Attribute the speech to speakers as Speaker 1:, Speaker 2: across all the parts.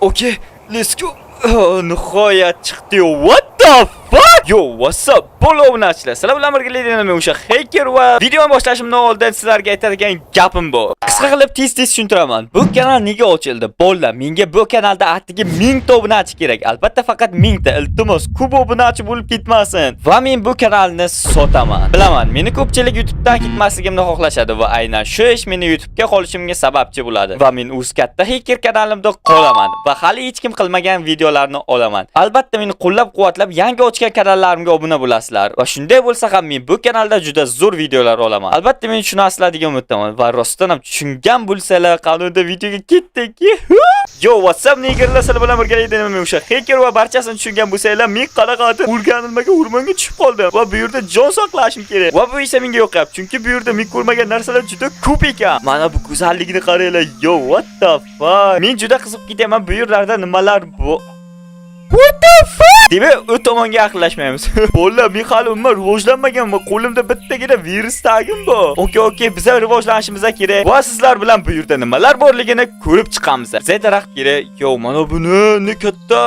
Speaker 1: Okay, let's go. Nihoyat chiqdi. What the fuck? Yo, what's up? Bo'lovnachilar. Assalomu alaykum, men o'sha hacker va videoni boshlashimdan oldin sizlarga aytadigan gapim bor. Qisqa qilib tez tushuntiraman. Bu kanal nega ochildi? Bolalar, menga bu kanalda atigi 1000 ta obunachi kerak. Albatta faqat 1000 ta. Iltimos, ko'p obunachi bo'lib ketmasin. Va men bu kanalni sotaman. Bilaman, meni ko'pchilik YouTubedan ketmasligimni xohlashadi va aynan shu ish meni YouTube'ga qolishimga sababchi bo'ladi. Va men o'z katta hacker kanalimda qolaman va hali hech kim qilmagan videolarni olaman. Albatta meni qo'llab-quvvatlab yangi ochgan kanallarimga obuna bo'lasizlar. Va shunday bo'lsa ham men bu kanalda juda zo'r videolar olaman. Albatta men shuni asladagi umiddaman va rostdan ham tushungan bo'lsalar, qanunda videoga ketdik. Yo, what's up niggerlar, sizlar bilan birgalikda men o'sha hacker va barchasini tushungan bo'lsanglar, men qanaqadir o'rganilmagan o'rmonga tushib qoldim va bu yerda jon saqlashim kerak. Va bu esa menga yoqyapti, chunki bu yerda men ko'rmagan narsalar juda ko'p ekan. Mana bu go'zalligini qaranglar. Yo, what the fuck? Men juda qiziqib ketaman, bu yerlarda nimalar bu. What the fuck? Demak, u tomonga aqlashmaymiz. Bolalar, men hali umuman rivojlanmaganman. Qo'limda bittagina virus tagim bor. Okay, biz rivojlanishimiz kerak. Va sizlar bilan bu yerda nimalar borligini ko'rib chiqamiz. Bizga daraxt kerak. Yo, mana buni ne katta.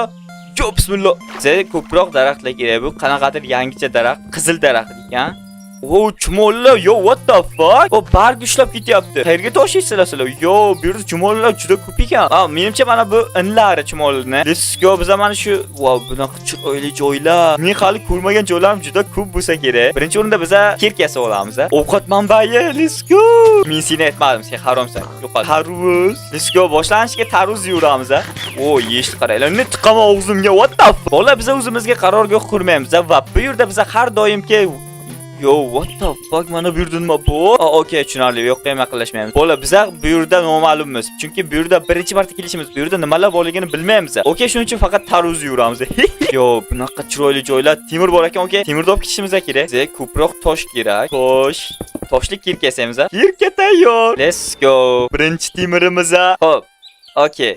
Speaker 1: Yo, bismillah. Bizga ko'proq daraxtlar kerak. Bu qanaqadir yangicha daraxt, qizil daraxt ekan. Oh, chumollar, yo, what the fuck? O barg ushlab ketyapti. Qayerga tashlaysizlar sizlar? Yo, bu yerda chumollar juda ko'p ekan. Menimcha mana bu inlari chumollarni. Let's go, biz mana shu, wow, bunaqa chiroyli joylar. Men hali ko'rmagan joylarim juda ko'p bo'lsa kerak. Birinchi o'rinda biz kirkasi olamiz. Ovqat manbai, let's go. Men seni aytmadim, sen haromsan. Yo'qol. Tarvuz. Let's go, boshlanishga tarvuz yuramiz. Oh, yeshni qaranglar. Ne tiqama og'zimga, what the fuck? Bola biz o'zimizga qarorgoh qurmaymiz va bu yerda biz har doimki yo, what the fuck, mana bu yerda nima bu? Okay, tushunarli, yo'qqa ham aqllashmaymiz. Bola, biz bu yerda noma'lummiz. Chunki bu yerda birinchi marta kelishimiz. Bu yerda nimalar borligini bilmaymiz. Okay, shuning uchun faqat tarvuz yuramiz. Yo, bunaqa chiroyli joylar, temir bor ekan, okay. Temirni olib ketishimiz kerak. Bizga ko'proq tosh kerak. Toshlik kirkasamiz. Kirka tayyor. Let's go. Birinchi temirimiz. Xo'p. Okay.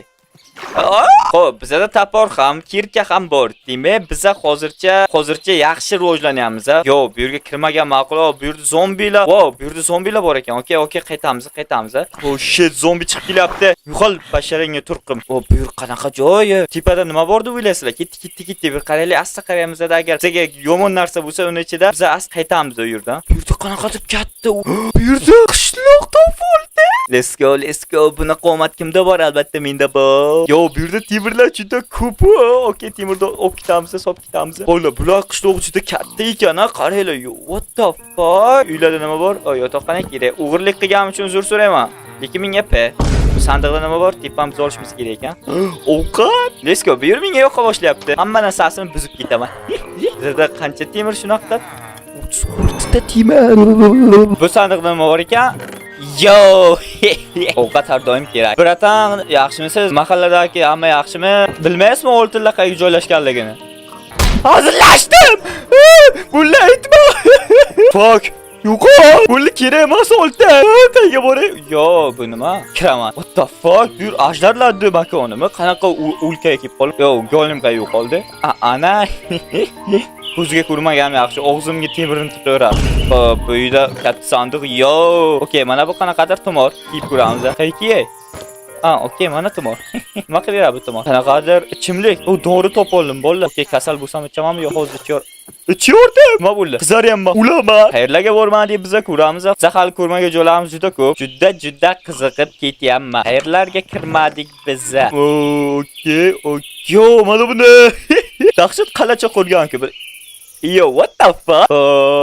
Speaker 1: Xo'p, bizda tapor ham, kirka ham bor. Demak, biz hozircha yaxshi rivojlanyapmiz. Yo, bu yerga kirmagan ma'qul. Bu yerda zombilar. Wow, bu yerda zombilar bor ekan. Okay, qaytamiz. Oh shit, zombi chiqib kelyapti. Yo'qol, basharangga turqim. Oh, bu yer qanaqa joy? Tepada nima bor deb o'ylaysizlar? Ketdi. Bir qaraylik, asta qaraymiz. Agar bizga yomon narsa bo'lsa, uni ichida biz asta qaytamiz u yerdan. Bu yerda qanaqa deb katta. Bu yerda qishloq topildi. Let's go. Buni qomat kimda bor? Albatta menda bor. Yo, bu yerda temirlar juda ko'p. Okay, temirni olib ketamiz, sotib ketamiz. Bola, bular qishloq juda katta ekan, qaranglar. Yo, what the fuck? Uylarda nima bor? Yotoqxona kerak. O'g'irlik qilganim uchun uzr so'rayman. Lekin menga sandiqda nima bor? Tepamizni olishimiz kerak ekan. Ovqat. Let's go. Bu yer menga yoqa boshlayapti. Hamma narsasini buzib ketaman. Bizda qancha temir shunaqa? 34 ta temir. Bu sandiqda nima bor ekan? Yo, ovqat har doim kerak. Biratan, yaxshimisiz? Mahalladagi hamma yaxshimi? Bilmaysizmi oltinlar qayerga joylashganligini? Hozirlashdim. Bulla aytma. Fuck. Yo'qol. Bulla kerak emas oltin. Qayerga boray? Yo, bu nima? Kiraman. What the fuck? Bu ajdarlardi makonimi? Qanaqa o'lkaga kelib qolib? Yo, golim qayerga yo'qoldi? Ana. Ko'zga ko'rmagan yaxshi. Og'zimga temirni tiqaveradi. Bu yerda katta sandiq. Yo. Okay, mana bu qanaqadir tumor. Kiyib ko'ramiz. Qayki? Okay, mana tumor. Nima qilyapti bu tumor? Qanaqadir ichimlik. Bu dori topoldim, bolalar. Okay, kasal bo'lsam ichamanmi yo hozir ichyordim. Nima bo'ldi? Qizaryapman. Ulaman. Qayerlarga borman deb biz ko'ramiz. Biz hali ko'rmagan joylarimiz juda ko'p. Juda qiziqib ketyapman. Qayerlarga kirmadik biz. Okay. Yo, mana buni. Dahshat qalacha qurgan-ku. Yo, what the fuck?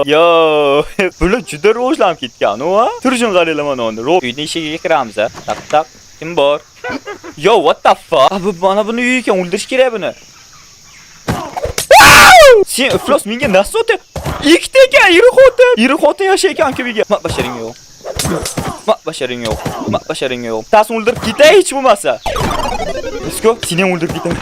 Speaker 1: Yo, bular juda rivojlanib ketgan, Turjun qaranglar mana uni. Uyning eshigiga kiramiz. Tak. Kim bor? Yo, what the fuck? Mana buni uyi ekan, o'ldirish kerak buni. Sen iflos menga nasıl o'tib? Ikkita ekan, iri xotin yashaykan-ku uyga. Basharing yo'q. Tasni o'ldirib ketay hech bo'lmasa. Let's go. Seni ham o'ldirib ketaman.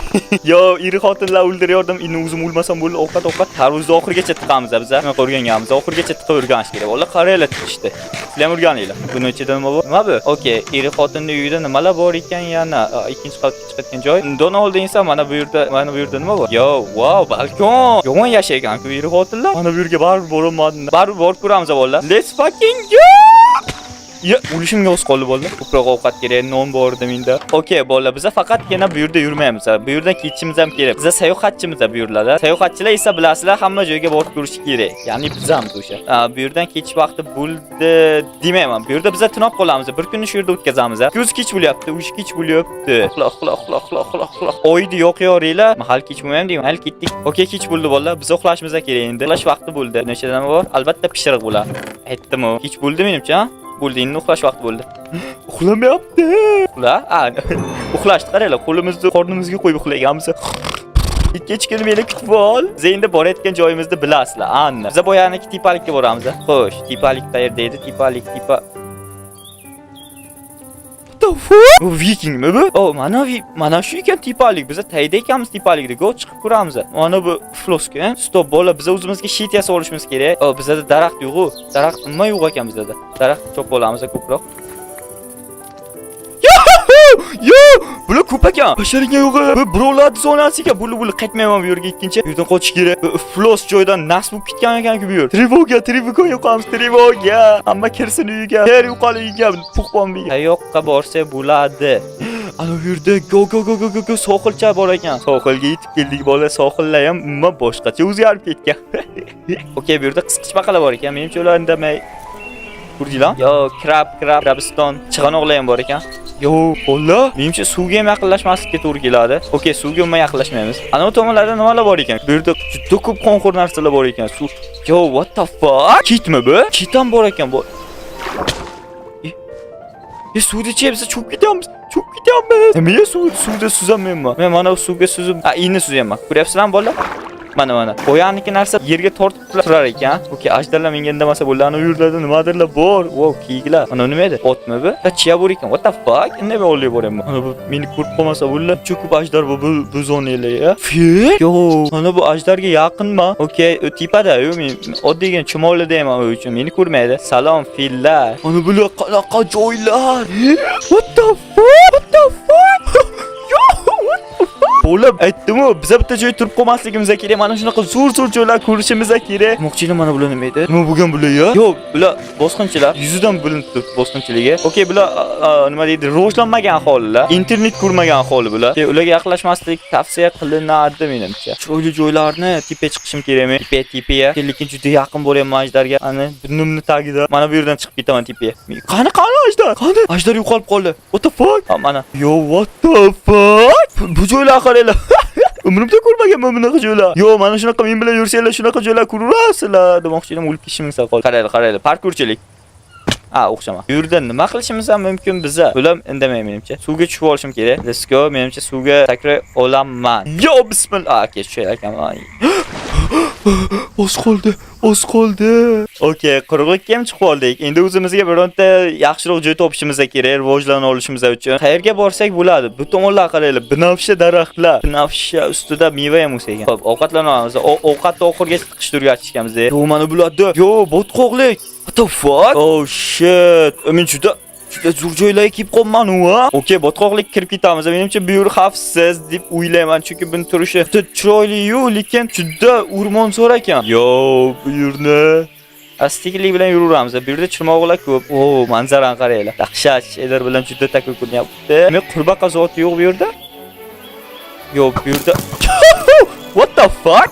Speaker 1: Yo, iri xotinlar o'ldiryaptim. Endi o'zim o'lmasam bo'ldi. Ovqat. Tarvuzni oxirigacha tiqamiz biz. Nima ko'rganganmiz? Oxirigacha tiqib o'rganish kerak. Valla qaranglar tiqishdi. Sizlar ham o'rganinglar. Buni ichida nima bor? Nima bu? Okay, iri xotinning uyida nimalar bor ekan yana? Ikkinchi qavatga chiqayotgan joy. Dona oldi inson mana bu yerda nima bor? Yo, wow, balkon. Yomon yashaygan-ku iri xotinlar. Mana bu yerga baribir borolmadim. Baribir borib ko'ramiz, valla. Let's fucking go. Ya, o'lishimga o'z qoldi bolalar. Ko'proq ovqat kerak, non bor edi menda. Okey, bolalar, biz faqatgina bu yerda yurmaymiz. Bu yerdan ketishimiz ham kerak. Biz sayohatchimiz bu yerlarda. Sayohatchilar esa bilasizlar, hamma joyga borib ko'rish kerak. Ya'ni biz ham o'sha. Bu yerdan ketish vaqti bo'ldi demayman. Bu yerda biz tunab qolamiz. Bir kunni shu yerda o'tkazamiz. Ko'z kech bo'lyapti, uch kech bo'lyapti. Uxla. Oyni yo'q-yo'ringlar. Mahal kech bo'lmaydi deyman. Hali ketdik. Okey, kech bo'ldi bolalar. Biz uxlashimiz kerak endi. Uxlash vaqti bo'ldi. Nechadan bor? Albatta pishiriq bo'lar. Aytdim-ku. Kech bo'ldi menimcha. Bo'ldi, endi uxlash vaqti bo'ldi. Uxlamayapti. Uxla. Uxlashni qaranglar, qo'limizni qornimizga qo'yib uxlaganmiz. Kechqurun meni kutib ol. Siz endi borayotgan joyimizni bilasizlar. Anna. Biz boyaniki tepalikka boramiz. Xo'sh, tepalik qayerda edi? Tepalik. Bu vikingmi bu? Mana shu ekan tepalik. Biz tayda ekanmiz tepalikda. Go chiqib ko'ramiz. Mana bu floska. Stop bola, biz o'zimizga shit yasa olishimiz kerak. Bizda daraxt yo'q-ku. Daraxt nima yo'q ekan bizda? Daraxt chop olamiz ko'proq. Yo, bular ko'p ekan. Basharinga yo'q. Bu birovlarning zonasi ekan. Buli qaytmayman bu yerga ikkinchi. Bu yerdan qochish kerak. Flos joydan nasib bo'lib ketgan ekan-ku bu yer. Trevoga yo'qamiz, trevoga. Hamma kirsin uyiga. Her yo'qol uyiga. Puq bombiga. Qayoqqa borsa bo'ladi. Ana bu yerda go sohilcha bor ekan. Sohilga yetib keldik bola. Sohillar ham umuman boshqacha o'zgarib ketgan. Okey, bu yerda qisqichbaqalar bor ekan. Menimcha ular indamay ko'rdinglar? Yo, Krabiston, chig'anoqlar ham bor ekan. Yo, bola, menimcha suvga ham yaqinlashmaslikka to'g'ri keladi. Okey, suvga umuman yaqinlashmaymiz. Ana bu tomonlarda nimalar bor ekan? Bu yerda juda ko'p qonxo'r narsalar bor ekan. Suv. Yo, what the fuck? Kitmi bu? Kitam bor ekan bu. Suvda biz cho'kib ketyapmiz. Nimaga suvda suzamayman? Men mana bu suvga suzib, inni suzaman. Ko'ryapsizlarmi bolalar? Mana. Qo'yaniki narsa yerga tortib turar ekan. Okey, ajdarlar menga indamasa bo'ldi. Ana u yerlarda nimadirlar bor. Wow, kiyiklar. Ana nima edi? Otmi bu? Chiya bor ekan. What the fuck? Endi men olib boraman. Mana bu meni ko'rib qolmasa bo'ldi. Cho'kib ajdar bu zonalar. Fik? Yo, mana bu ajdarga yaqinman. Okey, tepada. Yo, men oddiygina chumolida deyman u uchun. Meni ko'rmaydi. Salom fillar. Mana bular qanaqa joylar? What the fuck? Bo'lib aytdim-ku, biz bitta joy turib qolmasligimiz kerak. Mana shunaqa zo'r joylar ko'rishimiz kerak. Mo'qchilar mana bular nima edi? Nima bo'lgan bular ya? Yo'q, bular bosqinchilar. Yuzidan bilinib turibdi bosqinchiligi. Okey, bular nima deydi? Rivojlanmagan aholilar, internet ko'rmagan aholi bular. Ularga yaqinlashmaslik tavsiya qilinadi menimcha. Chiroyli joylarni tepaga chiqishim kerak men. Tepaga, lekin juda yaqin bo'lyapman ajdarga. Ana, burnimni tagida. Mana bu yerdan chiqib ketaman tepaga. Qani ajdar? Qani? Ajdar yo'qolib qoldi. What the fuck? Mana. Yo, what the fuck? Bu joylar qaranglar. Umrimda ko'rmaganman bunaqa joylar. Yo, mana shunaqa men bilan yursanglar shunaqa joylar ko'rasizlar. Demoqchi edim, o'lib ketishim qoldi. Qaranglar, parkurchilik. O'xshama. Bu yerda nima qilishimiz ham mumkin biza? Bular indamay menimcha. Suvga tushib olishim kerak. Let's go. Menimcha suvga sakray olaman. Yo, bismillah. Kechir ekan. O'z qoldi. Okey, quruqlikka ham chiqib oldik. Endi o'zimizga bironta yaxshiroq joy topishimiz kerak, rivojlana olishimiz uchun. Qayerga borsak bo'ladi? Bu tomonlar qaranglar, binafsha daraxtlar. Binafsha ustida meva ham o'sgan. Xo'p, ovqatlanamiz. Ovqatni oxirgacha tiqishtirganmiz. Yo, mana bularda. Yo, botqoqlik. What the fuck? Oh shit. Men juda zo'r joylarga kelib qolman u. Okey, botqoqlik kirib ketamiz. Menimcha bu yer xavfsiz deb o'ylayman, chunki buni turishi juda chiroyli-yu, lekin juda o'rmonzor ekan. Yo, bu yerni astiklik bilan yuraveramiz. Bu yerda chirmoqlar ko'p. Manzarani qaranglar. Dahshat, shader bilan juda takka ko'rinyapti. Men qurbaqa zoti yo'q bu yerda? Yo'q, bu yerda. What the fuck?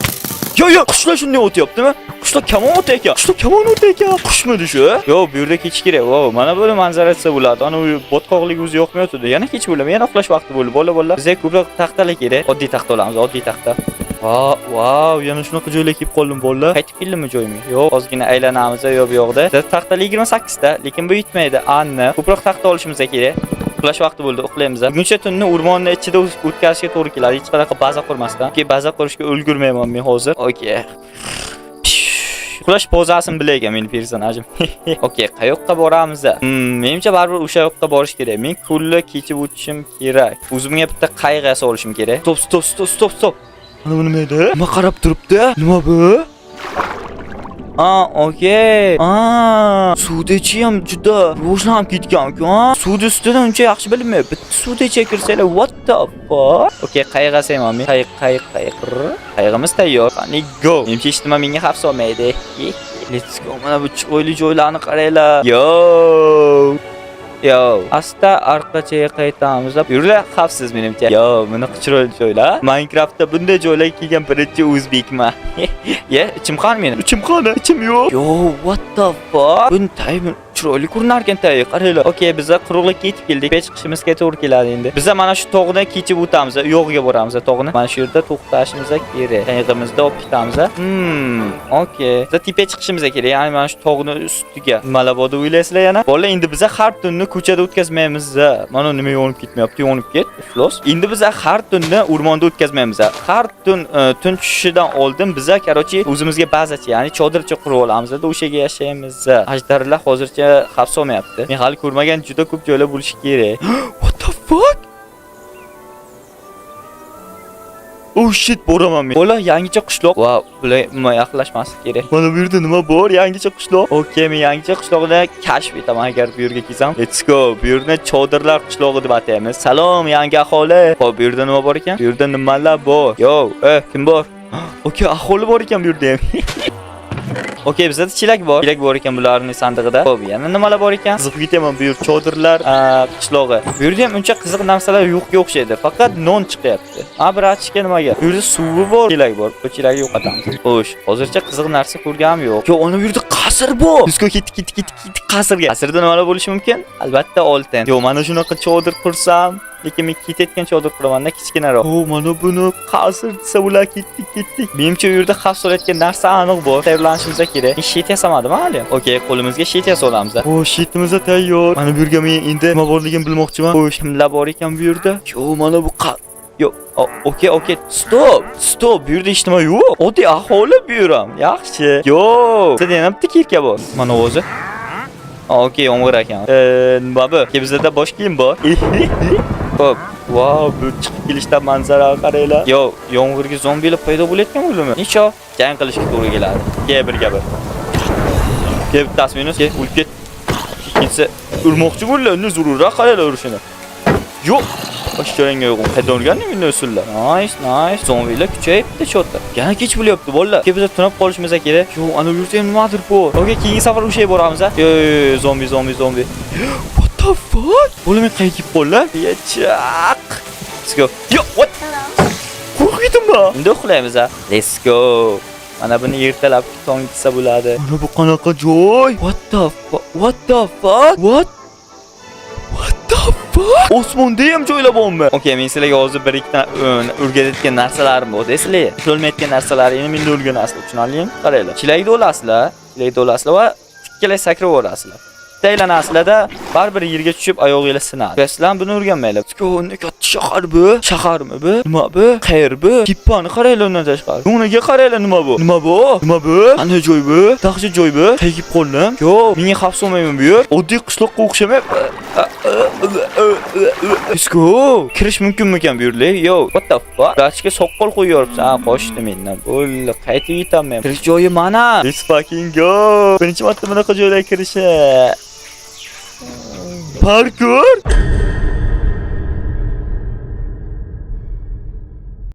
Speaker 1: Yo, qushlar shunday o'tyaptimi? Qushlar kamon o'taykan. Qushmi shu? Yo, bu yerda ketish kerak. Mana bu manzarasi bo'ladi. Ana u botqoqlik o'zi yo'qmayotdi. Yana kech bo'laman. Yana uxlash vaqti bo'ldi. Bolalar, bizga ko'proq taxtalar kerak. Oddiy taxta olamiz, oddiy taxta. Wow, yana shunaqa joyga kelib qoldim bolalar. Qaytib keldimmi joyimga? Yo'q, ozgina aylanamiz yo bu yoqda. Taxtalar 28 ta, lekin bu yetmaydi. Ko'proq taxta olishimiz kerak. Uxlash vaqti bo'ldi, uxlaymiz. Buguncha tunni o'rmonning ichida o'tkazishga to'g'ri keladi. Hech qanaqa baza qurmasdan. Okey, baza qurishga ulgurmayman men hozir. Okey. Uxlash pozasini bilagan meni personajim. Okey, qayoqqa boramiz? Menimcha baribir o'sha yoqqa borish kerak. Men kunni kechib o'tishim kerak. O'zimga bitta qayiq yasa olishim kerak. Stop. Mana bu nima edi? Nima qarab turibdi? Nima bu? Okey. Suvda ham juda rivojlanib ketgan-ku. Suvda ustidan uncha yaxshi bilmayman. Bitta suvda kirsanglar, what the fuck? Okey, qayiq asayman men. Qayiqimiz tayyor. Qani go. Menimcha eshitma menga xavf solmaydi. Let's go. Mana bu chiroyli joylarni qaranglar. Yo, asta orqachaga qaytamiz. Yurlar, xavfsiz menimcha. Yo, buni chiroyli joylar. Minecraftda bunday joylarga kelgan birinchi o'zbekman. Ye, ichim qani meni? Ichim qani? Ichim yo'q. Yo, what the fuck? Bunday chiroyli ko'rinar ekan tay. Qaranglar. Okay, biz quruqlikka yetib keldik. Chiqishimizga to'g'ri keladi endi. Biz mana shu tog'dan kechib o'tamiz. Yo'g'iga boramiz tog'ni. Mana shu yerda to'xtashimiz kerak. Qayg'imizda olib ketamiz. Okay. Biz tepaga chiqishimiz kerak. Ya'ni mana shu tog'ni ustiga. Nimalar bo'ldi o'ylaysizlar yana? Bolalar, endi biz har tunni ko'chada o'tkazmaymiz. Mana nima yonib ketmayapti? Yonib ket. Iflos. Endi biz har tunni o'rmonda o'tkazmaymiz. Har tun tushishidan oldin biz, qarochi, o'zimizga bazachi, ya'ni chodircha qurib olamiz. O'shaga yashaymiz. Ajdarlar hozircha xavf solmayapti. Men hali ko'rmagan juda ko'p joylar bo'lishi kerak. What the fuck? Oh shit, boraman men. Bola, yangicha qishloq. Va, bular yaqinlashmaslik kerak. Mana bu yerda nima bor? Yangicha qishloq. Okay, men yangicha qishloqni kashf etaman agar bu yerga kelsam. Let's go. Bu yerni chodirlar qishlog'i deb ataymiz. Salom, yangi aholi. Xo'p, bu yerda nima bor ekan? Bu yerda nimalar bor? Yo, kim bor? Okay, aholi bor ekan bu yerda ham. Okay, bizda chelak bor. Chelak bor ekan bularning sandig'ida. Xo'p, yana nimalar bor ekan? Qiziqib ketaman bu yer chodirlar qishlog'i. Bu yerda ham uncha qiziq narsalar yo'qga o'xshaydi. Faqat non chiqyapti. Bir achishga nimaga? Bu yerda suvi bor, chelak bor. Bu chelakni yo'qotamiz. Xo'sh, hozircha qiziq narsa ko'rganim yo'q. Yo, ana bu yerda qasr bor. Bizga ketdik qasrga. Qasrda nimalar bo'lishi mumkin? Albatta oltin. Yo, mana shunaqa chodir qursam, lekin men ketayotgan chodir quraman-da, kichkinaroq. O, mana buni qasr desa ular ketdik. Menimcha bu yerda xavf solayotgan narsa aniq bor. Tayyorlanishimiz kerak. Shit yasamadimi hali? Okay, qo'limizga shit yasa olamiz. O, shitimiz tayyor. Mana bu yerga men endi nima borligini bilmoqchiman. Xo'sh, kimlar bor ekan bu yerda? Yo, mana bu Yo, okay. Stop. Bu yerda hech nima yo'q. Oddiy aholi bu yeram. Yaxshi. Yo, sizda yana bitta kiyimga bor. Mana o'zi. Okay, yomg'ir ekan. Nima bu? Bizda bosh kiyim bor. Xo'p. Wow, bu chiqib kelishda manzaraga qaranglar. Yo, yomg'irga zombilar paydo bo'layotgan bo'ldimi? Necha jang qilishga to'g'ri keladi. Birga. Bittasi minus, o'lib ket. Ikkinchisi urmoqchi bo'ldilar, ne zarurroq qaranglar urishini. Yo'q. Boshqalarga yo'q. Qaydan o'rganding bunday usullar? Nice. Zombilar kuchayibdi chotda. Yana kech bo'lyapti bolalar. Biz tunab qolishimiz kerak. Yo, ana bu yerda nimadir bor. Okay, keyingi safar o'shaga boramiz. Yo, zombi. What the fuck? Bo'lim qaytib qollar. Yechaq. Let's go. Yo, what? Qo'rqdimmi? Endi uxlaymiz. Let's go. Mana buni ertalab tong desa bo'ladi. Mana bu qanaqa joy? What the fuck? Osmonda ham joylar bormi? Okay, men sizlarga hozir bir ikkita o'rgatayotgan narsalarim bor. Desizlar, tushunolmayotgan narsalaringni men o'rganasizlar, tushunarlimi? Qaranglar. Chilakda olasizlar va tikkalay sakrab o'rasizlar. Taylanasizlarda baribir yerga tushib oyog'inglar sinadi. Sizlar buni o'rganmaylar. Ne katta shahar bu? Shaharmi bu? Nima bu? Qayer bu? Tippani qaranglar undan tashqari. Unaga qaranglar nima bu? Qanday joy bu? Dahshat joy bu. Tegib qoldim. Yo, menga xavf solmayman bu yer. Oddiy qishloqqa o'xshamayapti. Let's go. Kirish mumkinmi bu yerga? Yo, what the fuck? Rachga soqqol qo'yyorsan. Qochdi mendan. Bo'ldi, qaytib yetaman. Kirish joyi mana. Let's fucking go. Birinchi marta bunaqa joylarga kirish. Parkur.